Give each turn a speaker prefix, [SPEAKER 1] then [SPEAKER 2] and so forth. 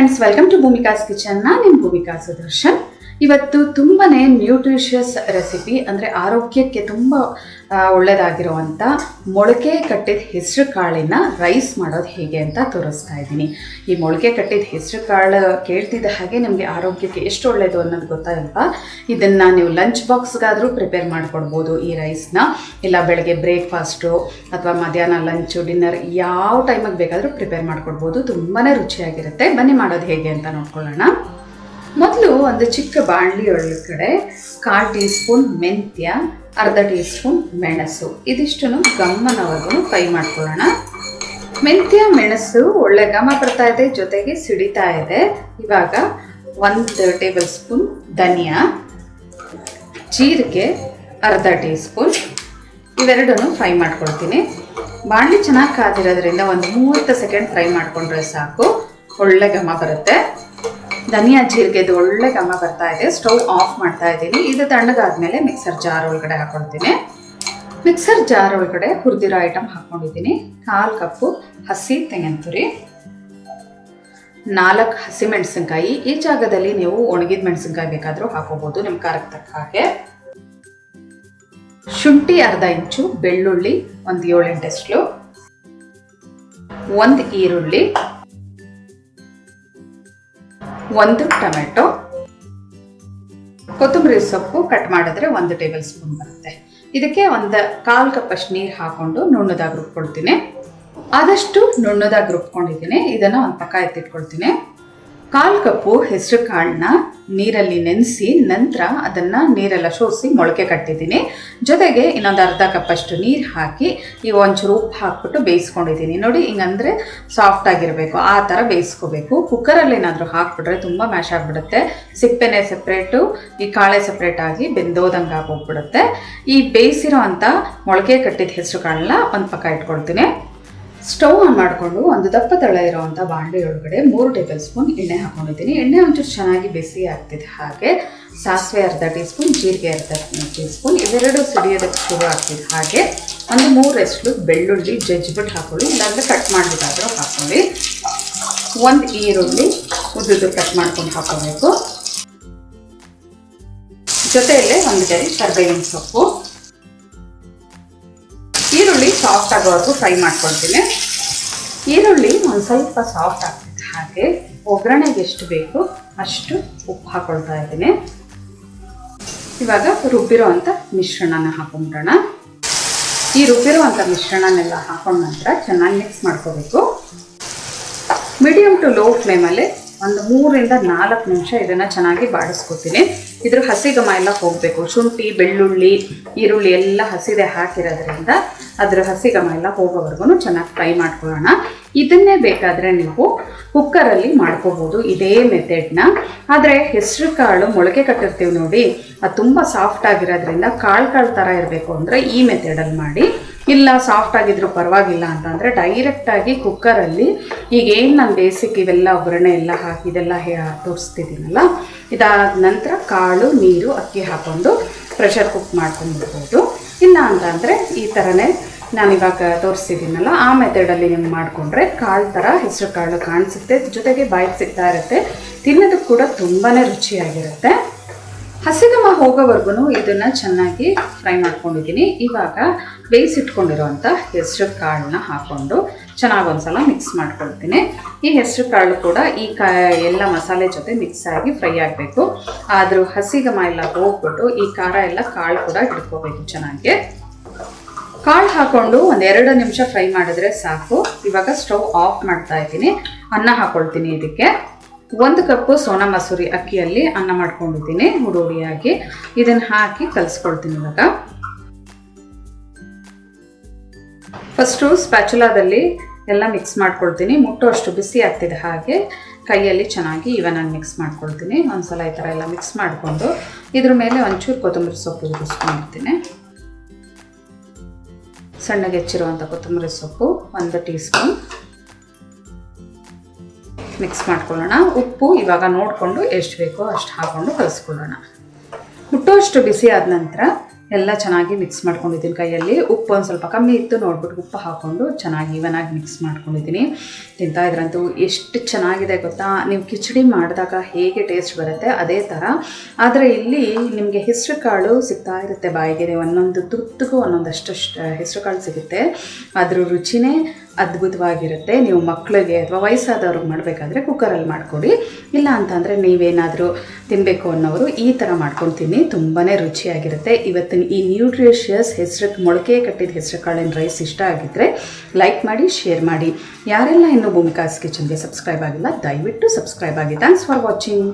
[SPEAKER 1] Friends, welcome to Bhumika's kitchen. ನಾನು ಭೂಮಿಕಾ ಸುದರ್ಶನ್. ಇವತ್ತು ತುಂಬಾನೇ ನ್ಯೂಟ್ರಿಷಿಯಸ್ ರೆಸಿಪಿ, ಅಂದರೆ ಆರೋಗ್ಯಕ್ಕೆ ತುಂಬ ಒಳ್ಳೆಯದಾಗಿರುವಂಥ ಮೊಳಕೆ ಕಟ್ಟಿದ ಹೆಸರು ಕಾಳಿನ ರೈಸ್ ಮಾಡೋದು ಹೇಗೆ ಅಂತ ತೋರಿಸ್ತಾ ಇದ್ದೀನಿ. ಈ ಮೊಳಕೆ ಕಟ್ಟಿದ ಹೆಸರು ಕಾಳು ಕೇಳ್ತಿದ್ದ ಹಾಗೆ ನಮಗೆ ಆರೋಗ್ಯಕ್ಕೆ ಎಷ್ಟು ಒಳ್ಳೆಯದು ಅನ್ನೋದು ಗೊತ್ತಾಗಲ್ವಾ? ಇದನ್ನು ನೀವು ಲಂಚ್ ಬಾಕ್ಸ್ಗಾದರೂ ಪ್ರಿಪೇರ್ ಮಾಡಿಕೊಡ್ಬೋದು ಈ ರೈಸ್ನ. ಇಲ್ಲ ಬೆಳಗ್ಗೆ ಬ್ರೇಕ್ಫಾಸ್ಟು ಅಥವಾ ಮಧ್ಯಾಹ್ನ ಲಂಚು, ಡಿನ್ನರ್ ಯಾವ ಟೈಮಿಗೆ ಬೇಕಾದರೂ ಪ್ರಿಪೇರ್ ಮಾಡಿಕೊಡ್ಬೋದು. ತುಂಬಾ ರುಚಿಯಾಗಿರುತ್ತೆ. ಬನ್ನಿ ಮಾಡೋದು ಹೇಗೆ ಅಂತ ನೋಡ್ಕೊಳ್ಳೋಣ. ಮೊದಲು ಒಂದು ಚಿಕ್ಕ ಬಾಣಲಿ ಒಳಗಡೆ 1/4 ಟೀ ಸ್ಪೂನ್ ಮೆಂತ್ಯ, ಅರ್ಧ ಟೀ ಸ್ಪೂನ್ ಮೆಣಸು, ಇದಿಷ್ಟನ್ನು ಗಮ್ಮನವರೆಗೂ ಫ್ರೈ ಮಾಡ್ಕೊಳ್ಳೋಣ. ಮೆಂತ್ಯ ಮೆಣಸು ಒಳ್ಳೆ ಘಮ ಬರ್ತಾ ಇದೆ, ಜೊತೆಗೆ ಸಿಡಿತಾ ಇದೆ. ಇವಾಗ 1 ಟೇಬಲ್ ಸ್ಪೂನ್ ಧನಿಯಾ, ಜೀರಿಗೆ ಅರ್ಧ ಟೀ ಸ್ಪೂನ್, ಇವೆರಡನ್ನು ಫ್ರೈ ಮಾಡ್ಕೊಳ್ತೀನಿ. ಬಾಣಲಿ ಚೆನ್ನಾಗಿ ಕಾದಿರೋದ್ರಿಂದ ಒಂದು 30 ಸೆಕೆಂಡ್ ಫ್ರೈ ಮಾಡಿಕೊಂಡ್ರೆ ಸಾಕು, ಒಳ್ಳೆ ಘಮ ಬರುತ್ತೆ. ಧನಿಯಾ ಜೀರಿಗೆದು ಒಳ್ಳೆ ಘಮ ಬರ್ತಾ ಇದೆ. ಸ್ಟವ್ ಆಫ್ ಮಾಡ್ತಾ ಇದ್ದೀನಿ. ಇದು ತಣ್ಣಗಾದ್ಮೇಲೆ ಮಿಕ್ಸರ್ ಜಾರ್ ಒಳಗಡೆ ಹಾಕೊಳ್ತೀನಿ. ಮಿಕ್ಸರ್ ಜಾರ್ ಒಳಗಡೆ ಹುರಿದಿರೋ ಐಟಮ್ ಹಾಕೊಂಡಿದ್ದೀನಿ. 1/4 ಕಪ್ಪು ಹಸಿ ತೆಂಗಿನ ತುರಿ, 4 ಹಸಿಮೆಣಸಿನ್ಕಾಯಿ. ಈ ಜಾಗದಲ್ಲಿ ನೀವು ಒಣಗಿದ ಮೆಣಸಿನ್ಕಾಯಿ ಬೇಕಾದರೂ ಹಾಕೋಬಹುದು, ನಿಮ್ಮ ಖಾರಕ್ಕೆ ತಕ್ಕ ಹಾಗೆ. ಶುಂಠಿ ಅರ್ಧ ಇಂಚು, ಬೆಳ್ಳುಳ್ಳಿ ಒಂದು 7-8 ಎಸ್ಳು, 1 ಈರುಳ್ಳಿ, 1 ಟೊಮೆಟೊ, ಕೊತ್ತಂಬರಿ ಸೊಪ್ಪು ಕಟ್ ಮಾಡಿದ್ರೆ 1 ಟೇಬಲ್ ಸ್ಪೂನ್ ಬರುತ್ತೆ. ಇದಕ್ಕೆ 1/4 ಕಪ್ ಅಷ್ಟು ನೀರು ಹಾಕೊಂಡು ನುಣ್ಣದಾಗಿ ರುಬ್ಕೊಳ್ತೀನಿ. ಆದಷ್ಟು ನುಣ್ಣದಾಗಿ ರುಬ್ಕೊಂಡಿದ್ದೀನಿ. ಇದನ್ನು ಒಂದು ಪಕ್ಕ ಎತ್ತಿಟ್ಕೊಳ್ತೀನಿ. 1/4 ಕಪ್ಪು ಹೆಸರು ಕಾಳನ್ನ ನೀರಲ್ಲಿ ನೆನೆಸಿ ನಂತರ ಅದನ್ನು ನೀರೆಲ್ಲ ಸೋಸಿ ಮೊಳಕೆ ಕಟ್ಟಿದ್ದೀನಿ. ಜೊತೆಗೆ ಇನ್ನೊಂದು ಅರ್ಧ ಕಪ್ ಅಷ್ಟು ನೀರು ಹಾಕಿ ಈಗ ಒಂಚೂರು ಉಪ್ಪು ಹಾಕ್ಬಿಟ್ಟು ಬೇಯಿಸ್ಕೊಂಡಿದ್ದೀನಿ. ನೋಡಿ, ಹಿಂಗಂದರೆ ಸಾಫ್ಟ್ ಆಗಿರಬೇಕು, ಆ ಥರ ಬೇಯಿಸ್ಕೋಬೇಕು. ಕುಕ್ಕರಲ್ಲಿ ಏನಾದರೂ ಹಾಕ್ಬಿಟ್ರೆ ತುಂಬ ಮ್ಯಾಶ್ ಆಗಿಬಿಡುತ್ತೆ. ಸಿಪ್ಪೆನೆ ಸಪ್ರೇಟು, ಈ ಕಾಳೆ ಸಪ್ರೇಟ್ ಆಗಿ ಬೆಂದೋದಂಗೆ ಆಗೋಗ್ಬಿಡುತ್ತೆ. ಈ ಬೇಯಿಸಿರೋ ಅಂಥ ಮೊಳಕೆ ಕಟ್ಟಿದ ಹೆಸರು ಕಾಳನ್ನ ಒಂದು ಪಕ್ಕ ಇಟ್ಕೊಳ್ತೀನಿ. ಸ್ಟವ್ ಆನ್ ಮಾಡಿಕೊಂಡು ಒಂದು ದಪ್ಪ ತಳ ಇರೋವಂಥ ಬಾಣಲಿ ಒಳಗಡೆ 3 ಟೇಬಲ್ ಸ್ಪೂನ್ ಎಣ್ಣೆ ಹಾಕೊಂಡಿದ್ದೀನಿ. ಎಣ್ಣೆ ಒಂಚೂರು ಚೆನ್ನಾಗಿ ಬಿಸಿ ಆಗ್ತಿದೆ. ಹಾಗೆ ಸಾಸಿವೆ ಅರ್ಧ ಟೀ ಸ್ಪೂನ್, ಜೀರಿಗೆ ಅರ್ಧ ಟೀ ಸ್ಪೂನ್, ಇವೆರಡು ಸಿಡಿಯೋದಕ್ಕೆ ಶುರು ಆಗ್ತಿದೆ. ಹಾಗೆ ಒಂದು 3 ಎಸ್ಳು ಬೆಳ್ಳುಳ್ಳಿ ಜಜ್ಜಿಬಿಟ್ಟು ಹಾಕೊಳ್ಳಿ, ಇಲ್ಲಾಂದರೆ ಕಟ್ ಮಾಡಿಬಿಟ್ಟಾದರೂ ಹಾಕೊಳ್ಳಿ. 1 ಈರುಳ್ಳಿ ಉದ್ದುದ್ದು ಕಟ್ ಮಾಡ್ಕೊಂಡು ಹಾಕೋಬೇಕು. ಜೊತೆಯಲ್ಲೇ 1 ಗರಿ ಕರಿಬೇವಿನ ಸೊಪ್ಪು. ಈರುಳ್ಳಿ ಸಾಫ್ಟ್ ಆಗೋವರೆಗೂ ಫ್ರೈ ಮಾಡ್ಕೊಳ್ತೀನಿ. ಈರುಳ್ಳಿ ಒಂದು ಸ್ವಲ್ಪ ಸಾಫ್ಟ್ ಆಗ್ತಿದೆ. ಹಾಗೆ ಒಗ್ಗರಣೆಗೆ ಎಷ್ಟು ಬೇಕು ಅಷ್ಟು ಉಪ್ಪು ಹಾಕೊಳ್ತಾ ಇದ್ದೀನಿ. ಇವಾಗ ರುಬ್ಬಿರೋ ಅಂಥ ಮಿಶ್ರಣನ ಹಾಕೊಂಡ್ಬಿಡೋಣ. ಈ ರುಬ್ಬಿರೋ ಅಂಥ ಮಿಶ್ರಣನೆಲ್ಲ ಹಾಕೊಂಡ ನಂತರ ಚೆನ್ನಾಗಿ ಮಿಕ್ಸ್ ಮಾಡ್ಕೋಬೇಕು. ಮೀಡಿಯಮ್ ಟು ಲೋ ಫ್ಲೇಮಲ್ಲಿ ಒಂದು 3ರಿಂದ 4 ನಿಮಿಷ ಇದನ್ನು ಚೆನ್ನಾಗಿ ಬಾಡಿಸ್ಕೊತೀನಿ. ಇದ್ರ ಹಸಿ ಘಮ ಎಲ್ಲ ಹೋಗಬೇಕು. ಶುಂಠಿ, ಬೆಳ್ಳುಳ್ಳಿ, ಈರುಳ್ಳಿ ಎಲ್ಲ ಹಸಿದೆ ಹಾಕಿರೋದ್ರಿಂದ ಅದರ ಹಸಿ ಘಮ ಎಲ್ಲ ಹೋಗೋವರೆಗೂ ಚೆನ್ನಾಗಿ ಫ್ರೈ ಮಾಡ್ಕೊಳ್ಳೋಣ. ಇದನ್ನೇ ಬೇಕಾದರೆ ನೀವು ಕುಕ್ಕರಲ್ಲಿ ಮಾಡ್ಕೋಬೋದು, ಇದೇ ಮೆಥಡ್ನ. ಆದರೆ ಹೆಸರು ಕಾಳು ಮೊಳಕೆ ಕಟ್ಟಿರ್ತೀವಿ ನೋಡಿ, ಅದು ತುಂಬ ಸಾಫ್ಟ್ ಆಗಿರೋದ್ರಿಂದ ಕಾಳು ಥರ ಇರಬೇಕು ಅಂದರೆ ಈ ಮೆಥಡಲ್ಲಿ ಮಾಡಿ. ಇಲ್ಲ ಸಾಫ್ಟ್ ಆಗಿದ್ರು ಪರವಾಗಿಲ್ಲ ಅಂತಂದರೆ ಡೈರೆಕ್ಟಾಗಿ ಕುಕ್ಕರಲ್ಲಿ ಈಗೇನು ನಾನು ಬೇಸಿಕ್ ಇವೆಲ್ಲ ಒಗ್ಗರಣೆ ಎಲ್ಲ ಹಾಕಿ ಇದೆಲ್ಲ ತೋರಿಸ್ತಿದ್ದೀನಲ್ಲ, ಇದಾದ ನಂತರ ಕಾಳು, ನೀರು, ಅಕ್ಕಿ ಹಾಕ್ಕೊಂಡು ಪ್ರೆಷರ್ ಕುಕ್ ಮಾಡ್ಕೊಂಡ್ಬಿಡ್ಬೋದು. ಇಲ್ಲ ಅಂತಂದರೆ ಈ ಥರನೇ ನಾನಿವಾಗ ತೋರಿಸ್ತಿದ್ದೀನಲ್ಲ ಆ ಮೆಥಡಲ್ಲಿ ನೀವು ಮಾಡಿಕೊಂಡ್ರೆ ಕಾಳು ಥರ ಹೆಸರು ಕಾಳು ಕಾಣಿಸುತ್ತೆ, ಜೊತೆಗೆ ಬಾಯಿಗೆ ಸಿಗ್ತಾ ಇರುತ್ತೆ. ತಿನ್ನೋದಕ್ಕೆ ಕೂಡ ತುಂಬಾ ರುಚಿಯಾಗಿರುತ್ತೆ. ಹಸಿಗಮ ಹೋಗೋವರೆಗೂ ಇದನ್ನು ಚೆನ್ನಾಗಿ ಫ್ರೈ ಮಾಡ್ಕೊಂಡಿದ್ದೀನಿ. ಇವಾಗ ಬೇಯಿಸಿಟ್ಕೊಂಡಿರೋವಂಥ ಹೆಸರು ಕಾಳನ್ನ ಹಾಕ್ಕೊಂಡು ಚೆನ್ನಾಗಿ ಒಂದ್ಸಲ ಮಿಕ್ಸ್ ಮಾಡ್ಕೊಳ್ತೀನಿ. ಈ ಹೆಸರು ಕಾಳು ಕೂಡ ಈ ಎಲ್ಲ ಮಸಾಲೆ ಜೊತೆ ಮಿಕ್ಸ್ ಆಗಿ ಫ್ರೈ ಆಗಬೇಕು. ಆದರೂ ಹಸಿಗಮ ಎಲ್ಲ ಹೋಗ್ಬಿಟ್ಟು ಈ ಖಾರ ಎಲ್ಲ ಕಾಳು ಕೂಡ ಹಿಡ್ಕೋಬೇಕು ಚೆನ್ನಾಗಿ. ಕಾಳು ಹಾಕ್ಕೊಂಡು 1-2 ನಿಮಿಷ ಫ್ರೈ ಮಾಡಿದ್ರೆ ಸಾಕು. ಇವಾಗ ಸ್ಟವ್ ಆಫ್ ಮಾಡ್ತಾ ಇದ್ದೀನಿ. ಅನ್ನ ಹಾಕ್ಕೊಳ್ತೀನಿ. ಇದಕ್ಕೆ 1 ಕಪ್ಪು ಸೋನಾ ಮಸೂರಿ ಅಕ್ಕಿಯಲ್ಲಿ ಅನ್ನ ಮಾಡ್ಕೊಂಡಿದ್ದೀನಿ ಹುಡುಗಿಯಾಗಿ. ಇದನ್ನು ಹಾಕಿ ಕಲಿಸ್ಕೊಳ್ತೀನಿ. ಇವಾಗ ಫಸ್ಟು ಸ್ಪ್ಯಾಚುಲಾದಲ್ಲಿ ಎಲ್ಲ ಮಿಕ್ಸ್ ಮಾಡ್ಕೊಳ್ತೀನಿ. ಮುಟ್ಟೋಷ್ಟು ಬಿಸಿ ಆಗ್ತಿದೆ. ಹಾಗೆ ಕೈಯಲ್ಲಿ ಚೆನ್ನಾಗಿ ಇವನಾಗಿ ಮಿಕ್ಸ್ ಮಾಡ್ಕೊಳ್ತೀನಿ. ಒಂದ್ಸಲ ಈ ಥರ ಎಲ್ಲ ಮಿಕ್ಸ್ ಮಾಡಿಕೊಂಡು ಇದ್ರ ಮೇಲೆ ಒಂಚೂರು ಕೊತ್ತಂಬರಿ ಸೊಪ್ಪು ಉದುರಿಸ್ಕೊಂಡಿರ್ತೀನಿ. ಸಣ್ಣಗೆ ಹೆಚ್ಚಿರುವಂಥ ಕೊತ್ತಂಬರಿ ಸೊಪ್ಪು 1 ಟೀ ಸ್ಪೂನ್ ಮಿಕ್ಸ್ ಮಾಡ್ಕೊಳ್ಳೋಣ. ಉಪ್ಪು ಇವಾಗ ನೋಡಿಕೊಂಡು ಎಷ್ಟು ಬೇಕೋ ಅಷ್ಟು ಹಾಕ್ಕೊಂಡು ಕಲಿಸ್ಕೊಳ್ಳೋಣ. ಮುಟ್ಟೋಷ್ಟು ಬಿಸಿ ಆದ ನಂತರ ಎಲ್ಲ ಚೆನ್ನಾಗಿ ಮಿಕ್ಸ್ ಮಾಡ್ಕೊಂಡಿದ್ದೀನಿ ಕೈಯಲ್ಲಿ. ಉಪ್ಪು ಒಂದು ಸ್ವಲ್ಪ ಕಮ್ಮಿ ಇತ್ತು, ನೋಡ್ಬಿಟ್ಟು ಉಪ್ಪು ಹಾಕ್ಕೊಂಡು ಚೆನ್ನಾಗಿ ಈವನಾಗಿ ಮಿಕ್ಸ್ ಮಾಡ್ಕೊಂಡಿದ್ದೀನಿ. ತಿಂತಾ ಇದ್ರಂತೂ ಎಷ್ಟು ಚೆನ್ನಾಗಿದೆ ಗೊತ್ತಾ. ನೀವು ಕಿಚಡಿ ಮಾಡಿದಾಗ ಹೇಗೆ ಟೇಸ್ಟ್ ಬರುತ್ತೆ ಅದೇ ಥರ. ಆದರೆ ಇಲ್ಲಿ ನಿಮಗೆ ಹೆಸರು ಕಾಳು ಸಿಗ್ತಾ ಇರುತ್ತೆ ಬಾಯಿಗೆ, ಒಂದೊಂದು ತುತ್ತಿಗೂ ಒಂದೊಂದಷ್ಟು ಹೆಸರು ಕಾಳು ಸಿಗುತ್ತೆ. ಅದ್ರ ರುಚಿನೇ ಅದ್ಭುತವಾಗಿರುತ್ತೆ. ನೀವು ಮಕ್ಕಳಿಗೆ ಅಥವಾ ವಯಸ್ಸಾದವ್ರಿಗೆ ಮಾಡಬೇಕಾದ್ರೆ ಕುಕ್ಕರಲ್ಲಿ ಮಾಡಿಕೊಡಿ. ಇಲ್ಲ ಅಂತಂದರೆ ನೀವೇನಾದರೂ ತಿನ್ನಬೇಕು ಅನ್ನೋರು ಈ ಥರ ಮಾಡ್ಕೊಂಡು ತಿನ್ನಿ, ತುಂಬಾ ರುಚಿಯಾಗಿರುತ್ತೆ. ಇವತ್ತಿನ ಈ ನ್ಯೂಟ್ರಿಷಿಯಸ್ ಮೊಳಕೆ ಕಟ್ಟಿದ ಹೆಸರು ಕಾಳಿನ ರೈಸ್ ಇಷ್ಟ ಆಗಿದ್ದರೆ ಲೈಕ್ ಮಾಡಿ, ಶೇರ್ ಮಾಡಿ. ಯಾರೆಲ್ಲ ಇನ್ನೂ ಭೂಮಿಕಾಸ್ ಕಿಚನ್ಗೆ ಸಬ್ಸ್ಕ್ರೈಬ್ ಆಗಿಲ್ಲ ದಯವಿಟ್ಟು ಸಬ್ಸ್ಕ್ರೈಬ್ ಆಗಿ. Thanks for watching.